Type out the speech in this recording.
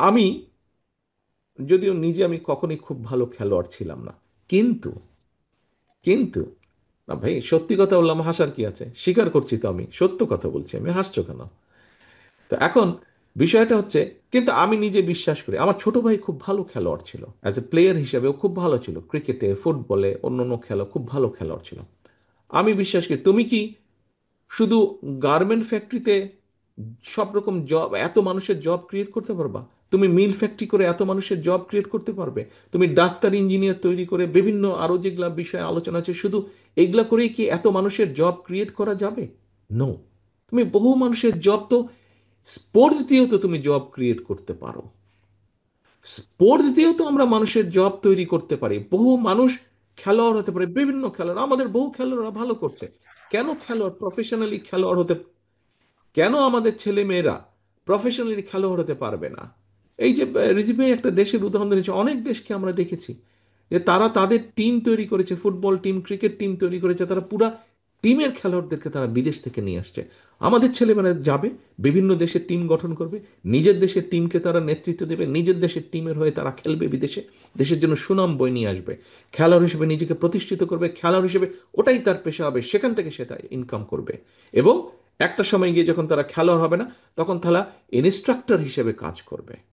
আমি যদিও নিজে আমি কখনোই খুব ভালো খেলোয়াড় ছিলাম না, কিন্তু কিন্তু না ভাই, সত্যি কথা বললাম, হাসার কি আছে? স্বীকার করছি তো, আমি সত্য কথা বলছি, আমি হাসছো কেন? তো এখন বিষয়টা হচ্ছে, কিন্তু আমি নিজে বিশ্বাস করি আমার ছোট ভাই খুব ভালো খেলোয়াড় ছিল, অ্যাজ এ প্লেয়ার হিসেবেও খুব ভালো ছিল, ক্রিকেটে, ফুটবলে, অন্যান্য খেলা খুব ভালো খেলোয়াড় ছিল। আমি বিশ্বাস করি, তুমি কি শুধু গার্মেন্ট ফ্যাক্টরিতে সব রকম জব, এত মানুষের জব ক্রিয়েট করতে পারবা? তুমি মিল ফ্যাক্টরি করে এত মানুষের জব ক্রিয়েট করতে পারবে? তুমি ডাক্তার, ইঞ্জিনিয়ার তৈরি করে বিভিন্ন আরো যেগুলা বিষয়ে আলোচনা আছে, শুধু এগুলা করেই কি এত মানুষের জব ক্রিয়েট করা যাবে? নো। তুমি বহু মানুষের জব তো স্পোর্টস দিয়েও তো তুমি জব ক্রিয়েট করতে পারো। স্পোর্টস দিয়েও তো আমরা মানুষের জব তৈরি করতে পারি। বহু মানুষ খেলোয়াড় হতে পারে, বিভিন্ন খেলোয়াড়, আমাদের বহু খেলোয়াড়রা ভালো করছে। কেন খেলোয়াড়, প্রফেশনালি খেলোয়াড় হতে, কেন আমাদের ছেলে মেয়েরা প্রফেশনালি খেলোয়াড় হতে পারবে না? এই যে রিজভি ভাই একটা দেশের উদাহরণ দিয়েছে, অনেক দেশকে আমরা দেখেছি যে তারা তাদের টিম তৈরি করেছে, ফুটবল টিম, ক্রিকেট টিম তৈরি করেছে, তারা পুরা টিমের খেলোয়াড়দেরকে তারা বিদেশ থেকে নিয়ে আসছে। আমাদের ছেলেমেয়েরা যাবে, বিভিন্ন দেশের টিম গঠন করবে, নিজের দেশের টিমকে তারা নেতৃত্ব দেবে, নিজের দেশের টিমের হয়ে তারা খেলবে বিদেশে, দেশের জন্য সুনাম বয়ে নিয়ে আসবে, খেলোয়াড় হিসেবে নিজেকে প্রতিষ্ঠিত করবে, খেলোয়াড় হিসেবে ওটাই তার পেশা হবে, সেখান থেকে সে তার ইনকাম করবে। এবং একটা সময় গিয়ে যখন তারা খেলোয়াড় হবে না, তখন তারা ইনস্ট্রাক্টর হিসেবে কাজ করবে।